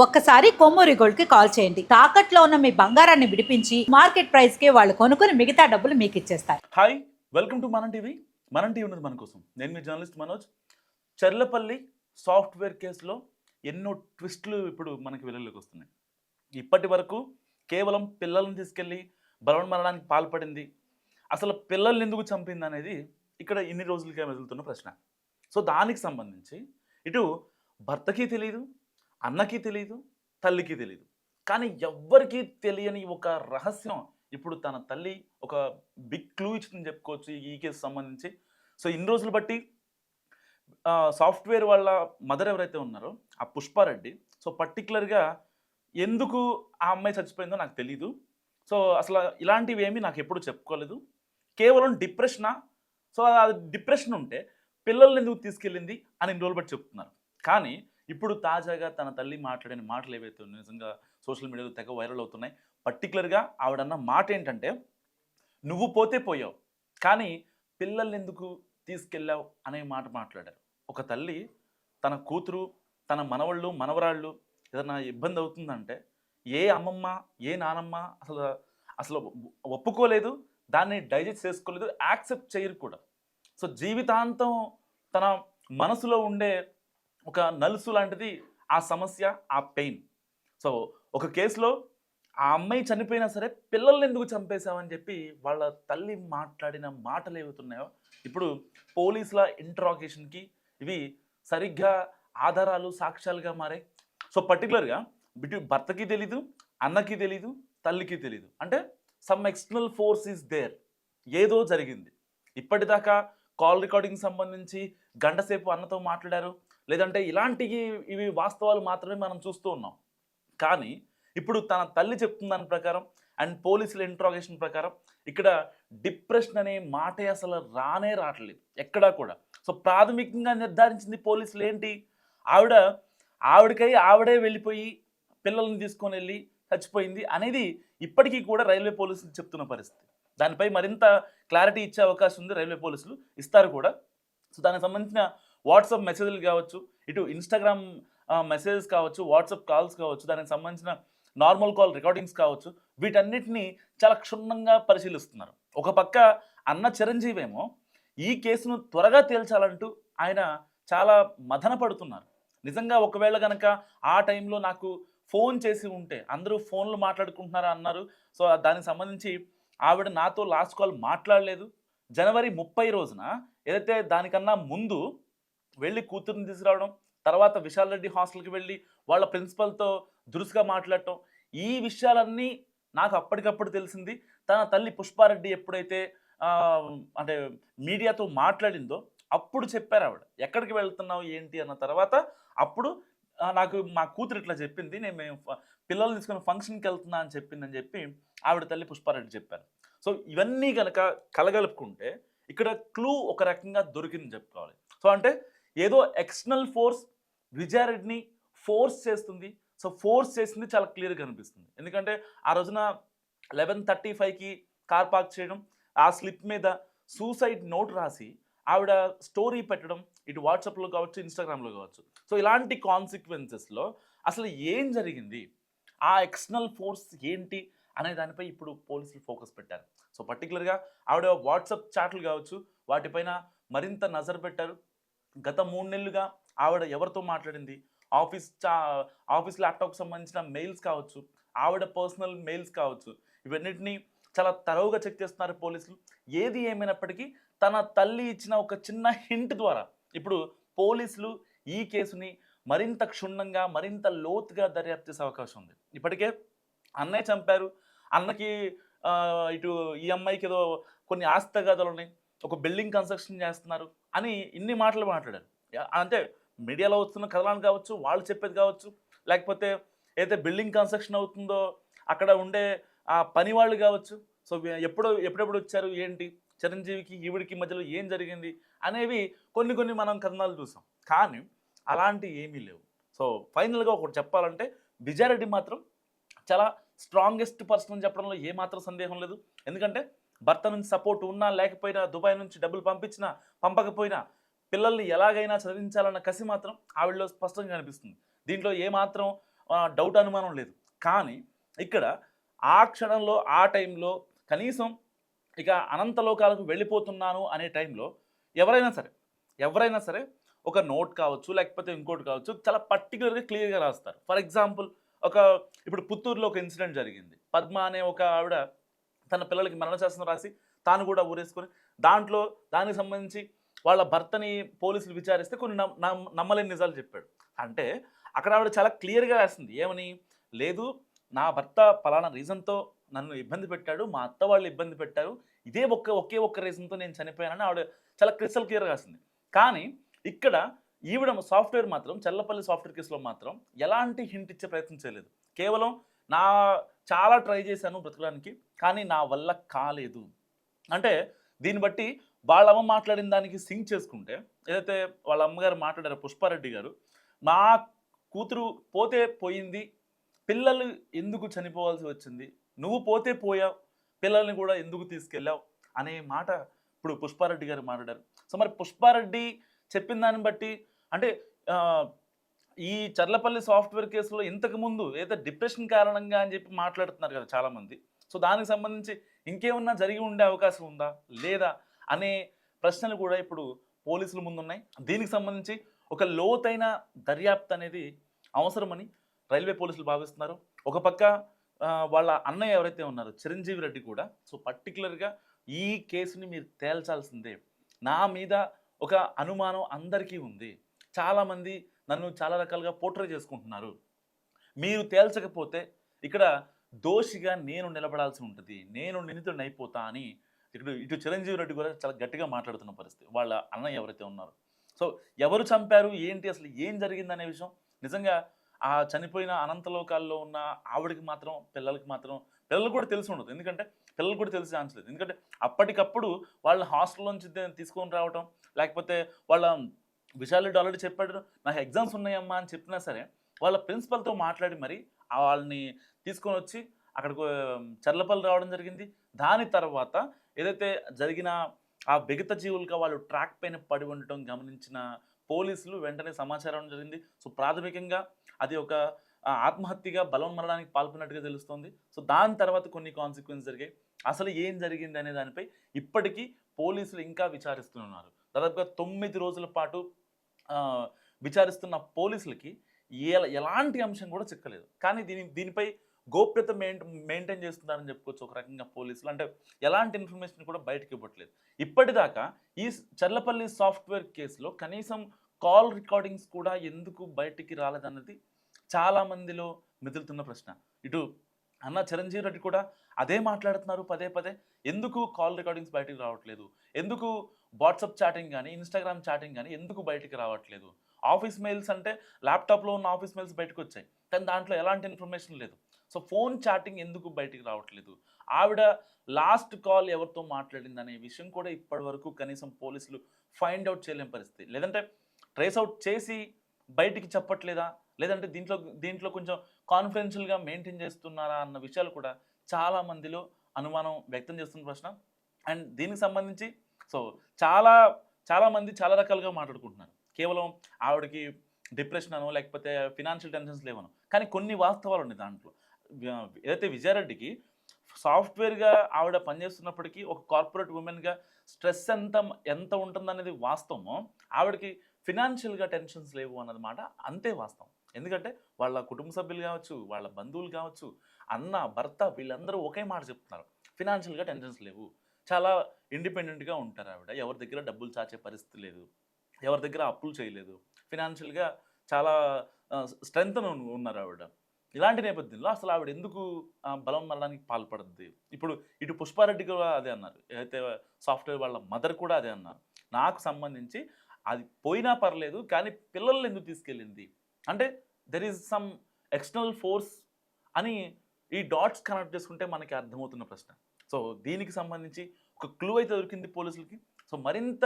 ఒక్కసారి కొమ్మూరి గోల్డ్ కి కాల్ చేయండి. తాకట్లో ఉన్న మీ బంగారాన్ని విడిపించి మార్కెట్ ప్రైస్ కి వాళ్ళు కొనుక్కుని మిగతా డబ్బులు మీకు ఇచ్చేస్తారు. హాయ్, వెల్కమ్ టు మనం టీవీ. మనం టీవీ ఉన్నది మన కోసం. నేను మీ జర్నలిస్ట్ మనోజ్. చర్లపల్లి సాఫ్ట్వేర్ కేసులో ఎన్నో ట్విస్టులు ఇప్పుడు మనకి వెలుగులోకి వస్తున్నాయి. ఇప్పటి వరకు కేవలం పిల్లల్ని తీసుకెళ్ళి బలవన్మరణానికి పాల్పడింది, అసలు పిల్లల్ని ఎందుకు చంపింది అనేది ఇక్కడ ఇన్ని రోజులుగా మెదులుతున్న ప్రశ్న. సో దానికి సంబంధించి ఇటు భర్తకి తెలియదు, అన్నకి తెలియదు, తల్లికి తెలియదు, కానీ ఎవ్వరికీ తెలియని ఒక రహస్యం ఇప్పుడు తన తల్లి ఒక బిగ్ క్లూ ఇచ్చిందని చెప్పుకోవచ్చు ఈ కేసు సంబంధించి. సో ఇన్ని రోజులు బట్టి సాఫ్ట్వేర్ వాళ్ళ మదర్ ఎవరైతే ఉన్నారో ఆ పుష్పారెడ్డి, సో పర్టికులర్గా ఎందుకు ఆ అమ్మాయి చచ్చిపోయిందో నాకు తెలీదు. సో అసలు ఇలాంటివి ఏమీ నాకు ఎప్పుడు చెప్పుకోలేదు. కేవలం డిప్రెషనా, సో అది డిప్రెషన్ ఉంటే పిల్లల్ని ఎందుకు తీసుకెళ్ళింది అని ఇన్ని రోజులు బట్టి చెప్తున్నారు. కానీ ఇప్పుడు తాజాగా తన తల్లి మాట్లాడిన మాటలు ఏవైతే నిజంగా సోషల్ మీడియాలో తెగ వైరల్ అవుతున్నాయి. పర్టికులర్గా ఆవిడన్న మాట ఏంటంటే, నువ్వు పోతే పోయావు కానీ పిల్లల్ని ఎందుకు తీసుకెళ్ళావు అనే మాట మాట్లాడారు. ఒక తల్లి తన కూతురు, తన మనవళ్ళు మనవరాళ్ళు ఏదైనా ఇబ్బంది అవుతుందంటే ఏ అమ్మమ్మ ఏ నానమ్మ అసలు అసలు ఒప్పుకోలేదు, దాన్ని డైజెస్ట్ చేసుకోలేదు, యాక్సెప్ట్ చేయరు కూడా. సో జీవితాంతం తన మనసులో ఉండే ఒక నలుసు లాంటిది ఆ సమస్య, ఆ పెయిన్. సో ఒక కేసులో ఆ అమ్మాయి చనిపోయినా సరే పిల్లల్ని ఎందుకు చంపేశామని చెప్పి వాళ్ళ తల్లి మాట్లాడిన మాటలు ఏవవుతున్నాయో ఇప్పుడు పోలీసుల ఇంట్రాగేషన్కి ఇవి సరిగ్గా ఆధారాలు సాక్ష్యాలుగా మారాయి. సో పర్టికులర్గా భర్తకి తెలీదు, అన్నకి తెలీదు, తల్లికి తెలీదు, అంటే some external force is there. ఏదో జరిగింది. ఇప్పటిదాకా కాల్ రికార్డింగ్ సంబంధించి గంట సేపు అన్నతో మాట్లాడారు, లేదంటే ఇలాంటివి ఇవి వాస్తవాలు మాత్రమే మనం చూస్తూ ఉన్నాం. కానీ ఇప్పుడు తన తల్లి చెప్తున్న దాని ప్రకారం అండ్ పోలీసుల ఇంట్రాగేషన్ ప్రకారం ఇక్కడ డిప్రెషన్ అనే మాటే అసలు రానే రావట్లేదు ఎక్కడా కూడా. సో ప్రాథమికంగా నిర్ధారించింది పోలీసులు ఏంటి, ఆవిడకై ఆవిడే వెళ్ళిపోయి పిల్లల్ని తీసుకొని వెళ్ళి చచ్చిపోయింది అనేది ఇప్పటికీ కూడా రైల్వే పోలీసులు చెప్తున్న పరిస్థితి. దానిపై మరింత క్లారిటీ ఇచ్చే అవకాశం ఉంది, రైల్వే పోలీసులు ఇస్తారు కూడా. సో దానికి సంబంధించిన వాట్సాప్ మెసేజ్లు కావచ్చు, ఇటు ఇన్స్టాగ్రామ్ మెసేజెస్ కావచ్చు, వాట్సాప్ కాల్స్ కావచ్చు, దానికి సంబంధించిన నార్మల్ కాల్ రికార్డింగ్స్ కావచ్చు, వీటన్నిటిని చాలా క్షుణ్ణంగా పరిశీలిస్తున్నారు. ఒక పక్క అన్న చిరంజీవి ఏమో ఈ కేసును త్వరగా తేల్చాలంటూ ఆయన చాలా మదన పడుతున్నారు. నిజంగా ఒకవేళ కనుక ఆ టైంలో నాకు ఫోన్ చేసి ఉంటే, అందరూ ఫోన్లు మాట్లాడుకుంటున్నారా అన్నారు. సో దానికి సంబంధించి ఆవిడ నాతో లాస్ట్ కాల్ మాట్లాడలేదు. జనవరి 30 రోజున ఏదైతే దానికన్నా ముందు వెళ్ళి కూతురుని తీసుకురావడం, తర్వాత విశాల్ రెడ్డి హాస్టల్కి వెళ్ళి వాళ్ళ ప్రిన్సిపల్తో దురుసుగా మాట్లాడటం, ఈ విషయాలన్నీ నాకు అప్పటికప్పుడు తెలిసింది. తన తల్లి పుష్పారెడ్డి ఎప్పుడైతే అంటే మీడియాతో మాట్లాడిందో అప్పుడు చెప్పారు ఆవిడ, ఎక్కడికి వెళ్తున్నావు ఏంటి అన్న తర్వాత అప్పుడు నాకు మా కూతురు ఇట్లా చెప్పింది, మేము పిల్లల్ని తీసుకొని ఫంక్షన్కి వెళ్తున్నా అని చెప్పిందని చెప్పి ఆవిడ తల్లి పుష్పారెడ్డి చెప్పారు. సో ఇవన్నీ కనుక కలగలుపుకుంటే ఇక్కడ క్లూ ఒక రకంగా దొరికిందని చెప్పుకోవాలి. సో అంటే ఏదో ఎక్స్టర్నల్ ఫోర్స్ విజయారెడ్డిని ఫోర్స్ చేస్తుంది. సో ఫోర్స్ చేసింది చాలా క్లియర్గా కనిపిస్తుంది. ఎందుకంటే ఆ రోజున 11:35కి కార్ పార్క్ చేయడం, ఆ స్లిప్ మీద సూసైడ్ నోట్ రాసి ఆవిడ స్టోరీ పెట్టడం, ఇటు వాట్సాప్లో కావచ్చు, ఇన్స్టాగ్రామ్లో కావచ్చు. సో ఇలాంటి కాన్సిక్వెన్సెస్లో అసలు ఏం జరిగింది, ఆ ఎక్స్టర్నల్ ఫోర్స్ ఏంటి అనే దానిపై ఇప్పుడు పోలీసులు ఫోకస్ పెట్టారు. సో పర్టికులర్గా ఆవిడ వాట్సాప్ చాట్లు కావచ్చు, వాటిపైన మరింత నజర్ పెట్టారు. గత 3 నెలలుగా ఆవిడ ఎవరితో మాట్లాడింది, ఆఫీస్ ల్యాప్టాప్కి సంబంధించిన మెయిల్స్ కావచ్చు, ఆవిడ పర్సనల్ మెయిల్స్ కావచ్చు, ఇవన్నిటిని చాలా తరోగా చెక్ చేస్తున్నారు పోలీసులు. ఏది ఏమైనప్పటికీ తన తల్లి ఇచ్చిన ఒక చిన్న హింట్ ద్వారా ఇప్పుడు పోలీసులు ఈ కేసుని మరింత క్షుణ్ణంగా మరింత లోతుగా దర్యాప్తు చేసే అవకాశం ఉంది. ఇప్పటికే అన్నయ్య చంపారు, అన్నకి ఇటు ఈ అమ్మాయికి ఏదో కొన్ని ఆస్తి తగాదాలు ఉన్నాయి, ఒక బిల్డింగ్ కన్స్ట్రక్షన్ చేస్తున్నారు అని ఇన్ని మాటలు మాట్లాడారు. అంటే మీడియాలో వస్తున్న కథలను కావచ్చు, వాళ్ళు చెప్పేది కావచ్చు, లేకపోతే ఏదైతే బిల్డింగ్ కన్స్ట్రక్షన్ అవుతుందో అక్కడ ఉండే ఆ పని వాళ్ళు కావచ్చు. సో ఎప్పుడెప్పుడు వచ్చారు ఏంటి, చిరంజీవికి ఈవిడికి మధ్యలో ఏం జరిగింది అనేవి కొన్ని మనం కథనాలు చూసాం. కానీ అలాంటి ఏమీ లేవు. సో ఫైనల్గా ఒకటి చెప్పాలంటే విజయారెడ్డి మాత్రం చాలా స్ట్రాంగెస్ట్ పర్సన్ అని చెప్పడంలో ఏమాత్రం సందేహం లేదు. ఎందుకంటే భర్త నుంచి సపోర్ట్ ఉన్నా లేకపోయినా, దుబాయ్ నుంచి డబ్బులు పంపించినా పంపకపోయినా పిల్లల్ని ఎలాగైనా చదివించాలన్న కసి మాత్రం ఆవిడలో స్పష్టంగా కనిపిస్తుంది. దీంట్లో ఏమాత్రం డౌట్ అనుమానం లేదు. కానీ ఇక్కడ ఆ క్షణంలో ఆ టైంలో కనీసం ఇక అనంతలోకాలకు వెళ్ళిపోతున్నాను అనే టైంలో ఎవరైనా సరే ఒక నోట్ కావచ్చు, లేకపోతే ఇంకోటి కావచ్చు, చాలా పర్టికులర్‌గా క్లియర్‌గా రాస్తారు. ఫర్ ఎగ్జాంపుల్ ఇప్పుడు పుత్తూరులో ఒక ఇన్సిడెంట్ జరిగింది. పద్మ అనే ఒక ఆవిడ తన పిల్లలకి మరణశాసనం రాసి తాను కూడా ఊరేసుకొని దానికి సంబంధించి వాళ్ళ భర్తని పోలీసులు విచారిస్తే కొన్ని నమ్మలేని నిజాలు చెప్పాడు. అంటే అక్కడ ఆవిడ చాలా క్లియర్‌గా రాసింది. ఏమని? లేదు, నా భర్త పలానా రీజన్‌తో నన్ను ఇబ్బంది పెట్టాడు. మా అత్త వాళ్ళు ఇబ్బంది పెట్టారు. ఇదే ఒకే ఒక్క రీజన్‌తో నేను చనిపోయానని ఆవిడ చాలా క్రిస్టల్ క్లియర్‌గా రాసింది. కానీ ఇక్కడ ఈవిడ సాఫ్ట్‌వేర్ మాత్రం చల్లపల్లి సాఫ్ట్‌వేర్ కేసులో మాత్రం ఎలాంటి హింట్ ఇచ్చే ప్రయత్నం చేయలేదు. కేవలం నా చాలా ట్రై చేశాను బ్రతకడానికి, కానీ నా వల్ల కాలేదు. అంటే దీన్ని బట్టి వాళ్ళ అమ్మ మాట్లాడిన దానికి సింక్ చేసుకుంటే, ఏదైతే వాళ్ళ అమ్మగారు మాట్లాడారో పుష్పారెడ్డి గారు, నా కూతురు పోతే పోయింది, పిల్లలు ఎందుకు చనిపోవాల్సి వచ్చింది, నువ్వు పోతే పోయావు, పిల్లల్ని కూడా ఎందుకు తీసుకెళ్ళావు అనే మాట ఇప్పుడు పుష్పారెడ్డి గారు మాట్లాడారు. సో మరి పుష్పారెడ్డి చెప్పిన దాన్ని బట్టి అంటే ఈ చర్లపల్లి సాఫ్ట్‌వేర్ కేసులో ఇంతకుముందు ఏదో డిప్రెషన్ కారణంగా అని చెప్పి మాట్లాడుతున్నారు కదా చాలామంది. సో దానికి సంబంధించి ఇంకేమన్నా జరిగి ఉండే అవకాశం ఉందా? లేదా? అనే ప్రశ్నలు కూడా ఇప్పుడు పోలీసుల ముందున్నాయి. దీనికి సంబంధించి ఒక లోతైన దర్యాప్తు అనేది అవసరమని రైల్వే పోలీసులు భావిస్తున్నారు. ఒక పక్క వాళ్ళ అన్నయ్య ఎవరైతే ఉన్నారో చిరంజీవి రెడ్డి కూడా సో పర్టికులర్‌గా ఈ కేసుని మీరు తేల్చాల్సిందే. నా మీద ఒక అనుమానం అందరికీ ఉంది. చాలామంది నన్ను చాలా రకాలుగా పోర్ట్రే చేసుకుంటున్నారు. మీరు తేల్చకపోతే ఇక్కడ దోషిగా నేను నిలబడాల్సి ఉంటుంది. నేను నిందితుడినైపోతా అని ఇటు చిరంజీవి రెడ్డి కూడా చాలా గట్టిగా మాట్లాడుతున్న పరిస్థితి. వాళ్ళ అన్నయ్య ఎవరైతే ఉన్నారో. సో ఎవరు చంపారు? ఏంటి? అసలు ఏం జరిగిందనే విషయం నిజంగా ఆ చనిపోయిన అనంతలోకాల్లో ఉన్న ఆవిడకి మాత్రం, పిల్లలకు కూడా తెలిసి ఉండదు. ఎందుకంటే పిల్లలకు కూడా తెలిసే ఛాన్స్ లేదు. ఎందుకంటే అప్పటికప్పుడు వాళ్ళ హాస్టల్ నుంచి తీసుకొని రావటం, లేకపోతే వాళ్ళ విశాల్ ఆల్రెడీ చెప్పాడు, నాకు ఎగ్జామ్స్ ఉన్నాయమ్మా అని చెప్పినా సరే వాళ్ళ ప్రిన్సిపల్తో మాట్లాడి మరి వాళ్ళని తీసుకొని వచ్చి అక్కడికి చర్లపల్లి రావడం జరిగింది. దాని తర్వాత ఏదైతే జరిగిన ఆ బిగత జీవులుగా వాళ్ళు ట్రాక్ పైన పడి ఉండటం గమనించిన పోలీసులు వెంటనే సమాచారం జరిగింది. సో ప్రాథమికంగా అది ఒక ఆత్మహత్యగా బలవన్మరణానికి పాల్పడినట్టుగా తెలుస్తోంది. సో దాని తర్వాత కొన్ని కాన్సిక్వెన్స్ జరిగాయి. అసలు ఏం జరిగింది అనే దానిపై ఇప్పటికీ పోలీసులు ఇంకా విచారిస్తున్నారు. దాదాపుగా 9 రోజుల పాటు విచారిస్తున్న పోలీసులకి ఎలాంటి అంశం కూడా చిక్కలేదు. కానీ దీనిపై గోప్యత మెయింటైన్ చేస్తున్నారని చెప్పుకోవచ్చు ఒక రకంగా పోలీసులు. అంటే ఎలాంటి ఇన్ఫర్మేషన్ కూడా బయటకు ఇవ్వట్లేదు. ఇప్పటిదాకా ఈ చర్లపల్లి సాఫ్ట్‌వేర్ కేసులో కనీసం కాల్ రికార్డింగ్స్ కూడా ఎందుకు బయటికి రాలేదన్నది చాలామందిలో మెదులుతున్న ప్రశ్న. ఇటు అన్న చిరంజీవి రెడ్డి కూడా అదే మాట్లాడుతున్నారు పదే. ఎందుకు కాల్ రికార్డింగ్స్ బయటికి రావట్లేదు? ఎందుకు వాట్సాప్ చాటింగ్ కానీ, ఇన్‌స్టాగ్రామ్ చాటింగ్ కానీ ఎందుకు బయటికి రావట్లేదు? ఆఫీస్ మెయిల్స్ అంటే ల్యాప్‌టాప్‌లో ఉన్న ఆఫీస్ మెయిల్స్ బయటకు వచ్చాయి. కానీ దాంట్లో ఎలాంటి ఇన్ఫర్మేషన్ లేదు. సో ఫోన్ చాటింగ్ ఎందుకు బయటికి రావట్లేదు? ఆవిడ లాస్ట్ కాల్ ఎవరితో మాట్లాడిందనే విషయం కూడా ఇప్పటివరకు కనీసం పోలీసులు ఫైండ్ అవుట్ చేయలేని పరిస్థితి. లేదంటే ట్రేస్ అవుట్ చేసి బయటికి చెప్పట్లేదా? లేదంటే దీంట్లో కొంచెం కాన్ఫిడెన్షియల్‌గా మెయింటైన్ చేస్తున్నారా అన్న విషయాలు కూడా చాలా మందిలో అనుమానం వ్యక్తం చేస్తున్న ప్రశ్న. అండ్ దీనికి సంబంధించి సో చాలామంది చాలా రకాలుగా మాట్లాడుకుంటున్నారు. కేవలం ఆవిడకి డిప్రెషన్ అనో లేకపోతే ఫినాన్షియల్ టెన్షన్స్ లేవనో. కానీ కొన్ని వాస్తవాలు ఉన్నాయి దాంట్లో. ఏదైతే విజయారెడ్డికి సాఫ్ట్‌వేర్‌గా ఆవిడ పనిచేస్తున్నప్పటికీ ఒక కార్పొరేట్ ఉమెన్‌గా స్ట్రెస్ ఎంత ఉంటుందనేది వాస్తవమో, ఆవిడకి ఫినాన్షియల్‌గా టెన్షన్స్ లేవు అన్నది మాట అంతే వాస్తవం. ఎందుకంటే వాళ్ళ కుటుంబ సభ్యులు కావచ్చు, వాళ్ళ బంధువులు కావచ్చు, అన్న, భర్త వీళ్ళందరూ ఒకే మాట చెప్తున్నారు. ఫినాన్షియల్‌గా టెన్షన్స్ లేవు. చాలా ఇండిపెండెంట్‌గా ఉంటారు ఆవిడ. ఎవరి దగ్గర డబ్బులు చాచే పరిస్థితి లేదు. ఎవరి దగ్గర అప్పులు చేయలేదు. ఫినాన్షియల్‌గా చాలా స్ట్రెంగ్త్‌న ఉన్నారు ఆవిడ. ఇలాంటి నేపథ్యంలో అసలు ఆవిడ ఎందుకు బలవన్మరణానికి పాల్పడుద్ది? ఇప్పుడు ఇటు పుష్పారెడ్డి కూడా అదే అన్నారు. ఏదైతే సాఫ్ట్‌వేర్ వాళ్ళ మదర్ కూడా అదే అన్నారు. నాకు సంబంధించి అది పోయినా పర్లేదు, కానీ పిల్లల్ని ఎందుకు తీసుకెళ్ళింది? అంటే there is some external force అని ఈ డాట్స్ కనెక్ట్ చేసుకుంటే మనకి అర్థమవుతున్న ప్రశ్న. సో దీనికి సంబంధించి ఒక క్లూ అయితే దొరికింది పోలీసులకి. సో మరింత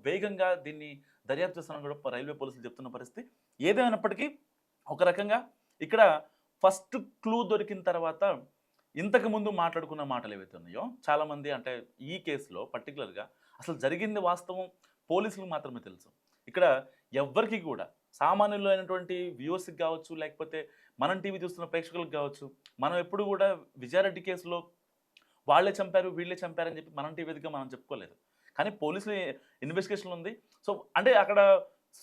వేగంగా దీన్ని దర్యాప్తు చేస్తామని కూడా రైల్వే పోలీసులు చెప్తున్న పరిస్థితి. ఏదేమైనప్పటికీ ఒక రకంగా ఇక్కడ ఫస్ట్ క్లూ దొరికిన తర్వాత ఇంతకుముందు మాట్లాడుకున్న మాటలు ఏవైతే ఉన్నాయో చాలామంది అంటే ఈ కేసులో పర్టికులర్గా అసలు జరిగింది వాస్తవం పోలీసులకు మాత్రమే తెలుసు. ఇక్కడ ఎవ్వరికి కూడా సామాన్యులైనటువంటి వ్యూవర్స్కి కావచ్చు, లేకపోతే మనం టీవీ చూస్తున్న ప్రేక్షకులకు కావచ్చు, మనం ఎప్పుడు కూడా విజయారెడ్డి కేసులో వాళ్ళే చంపారు, వీళ్ళే చంపారని చెప్పి మనం టీవీ వేదికగా మనం చెప్పుకోలేదు. కానీ పోలీసులు ఇన్వెస్టిగేషన్ ఉంది. సో అంటే అక్కడ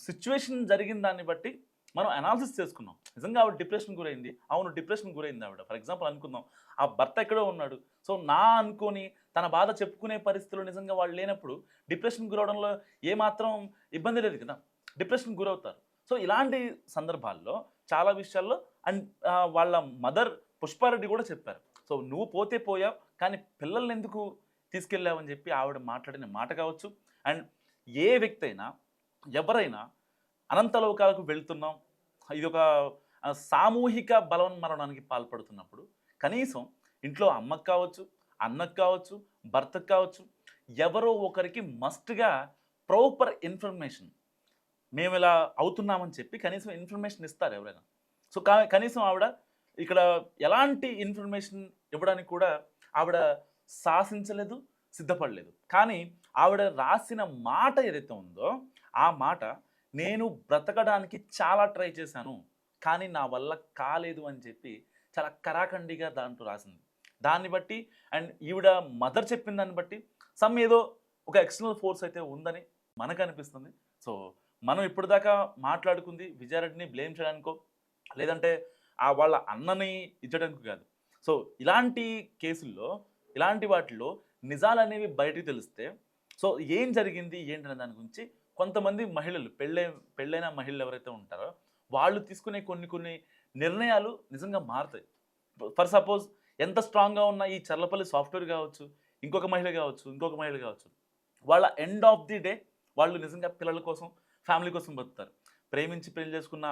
సిచ్యువేషన్ జరిగిన దాన్ని బట్టి మనం అనాలిసిస్ చేసుకున్నాం. నిజంగా ఆవిడ డిప్రెషన్‌కి గురైంది. అవును, డిప్రెషన్‌కి గురైంది ఆవిడ. ఫర్ ఎగ్జాంపుల్ అనుకుందాం, ఆ భర్త ఎక్కడో ఉన్నాడు. సో అనుకోని తన బాధ చెప్పుకునే పరిస్థితిలో నిజంగా వాళ్ళు లేనప్పుడు డిప్రెషన్‌కి గురవడంలో ఏమాత్రం ఇబ్బంది లేదు కదా! డిప్రెషన్‌కి గురవుతారు. సో ఇలాంటి సందర్భాల్లో చాలా విషయాల్లో వాళ్ళ మదర్ పుష్పారెడ్డి కూడా చెప్పారు. సో నువ్వు పోతే పోయావు, కానీ పిల్లల్నెందుకు తీసుకెళ్ళావని చెప్పి ఆవిడ మాట్లాడిన మాట కావచ్చు. అండ్ ఏ వ్యక్తి అయినా, ఎవరైనా అనంతలోకాలకు వెళ్తున్నాం, ఇదొక సామూహిక బలవన్మరణానికి పాల్పడుతున్నప్పుడు కనీసం ఇంట్లో అమ్మకు కావచ్చు, అన్నకు కావచ్చు, భర్తకు కావచ్చు, ఎవరో ఒకరికి మస్ట్‌గా ప్రాపర్ ఇన్ఫర్మేషన్ మేము ఇలా అవుతున్నామని చెప్పి కనీసం ఇన్ఫర్మేషన్ ఇస్తారు ఎవరైనా. సో కనీసం ఆవిడ ఇక్కడ ఎలాంటి ఇన్ఫర్మేషన్ ఇవ్వడానికి కూడా ఆవిడ సాహసించలేదు, సిద్ధపడలేదు. కానీ ఆవిడ రాసిన మాట ఏదైతే ఉందో ఆ మాట, నేను బ్రతకడానికి చాలా ట్రై చేశాను, కానీ నా వల్ల కాలేదు అని చెప్పి చాలా కరాఖండిగా దాంట్లో రాసింది. దాన్ని బట్టి అండ్ ఈవిడ మదర్ చెప్పిన దాన్ని బట్టి ఏదో ఒక ఎక్స్టర్నల్ ఫోర్స్ అయితే ఉందని మనకు అనిపిస్తుంది. సో మనం ఇప్పటిదాకా మాట్లాడుకుంది విజయారెడ్డిని బ్లేమ్ చేయడానికో, లేదంటే వాళ్ళ అన్నని ఇచ్చడానికి కాదు. సో ఇలాంటి కేసుల్లో, ఇలాంటి వాటిలో నిజాలనేవి బయటికి తెలిస్తే సో ఏం జరిగింది ఏంటనే దాని గురించి కొంతమంది మహిళలు, పెళ్ళైన మహిళలు ఎవరైతే ఉంటారో వాళ్ళు తీసుకునే కొన్ని నిర్ణయాలు నిజంగా మారుతాయి. ఫర్ సపోజ్ ఎంత స్ట్రాంగ్గా ఉన్న ఈ చర్లపల్లి సాఫ్ట్వేర్ కావచ్చు, ఇంకొక మహిళ కావచ్చు, వాళ్ళ ఎండ్ ఆఫ్ ది డే వాళ్ళు నిజంగా పిల్లల కోసం, ఫ్యామిలీ కోసం బతుకుతారు. ప్రేమించి పెళ్లి చేసుకున్న,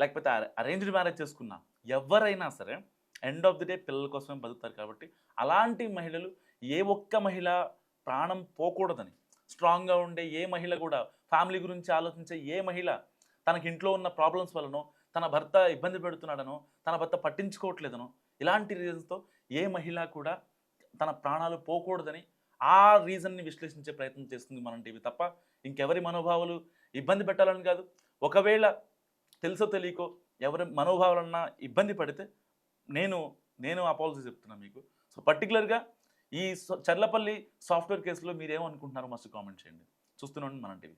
లేకపోతే అరేంజ్డ్ మ్యారేజ్ చేసుకున్న ఎవరైనా సరే ఎండ్ ఆఫ్ ది డే పిల్లల కోసమే బతుకుతారు. కాబట్టి అలాంటి మహిళలు, ఏ ఒక్క మహిళ ప్రాణం పోకూడదని, స్ట్రాంగ్గా ఉండే ఏ మహిళ కూడా, ఫ్యామిలీ గురించి ఆలోచించే ఏ మహిళ తనకి ఇంట్లో ఉన్న ప్రాబ్లమ్స్ వలనో, తన భర్త ఇబ్బంది పెడుతున్నాడనో, తన భర్త పట్టించుకోవట్లేదనో, ఇలాంటి రీజన్స్తో ఏ మహిళ కూడా తన ప్రాణాలు పోకూడదని ఆ రీజన్ని విశ్లేషించే ప్రయత్నం చేస్తుంది మనం టీవీ తప్ప ఇంకెవరి మనోభావాలు ఇబ్బంది పెట్టాలని కాదు. ఒకవేళ తెలుసో తెలియకో ఎవరి మనోభావాలన్నా ఇబ్బంది పడితే నేను అపాలజీ చెప్తున్నా మీకు. సో పర్టికులర్గా ఈ చర్లపల్లి సాఫ్ట్వేర్ కేసులో మీరేమనుకుంటున్నారో మస్ట్ కామెంట్ చేయండి. చూస్తూనే ఉండండి మనం టీవీ.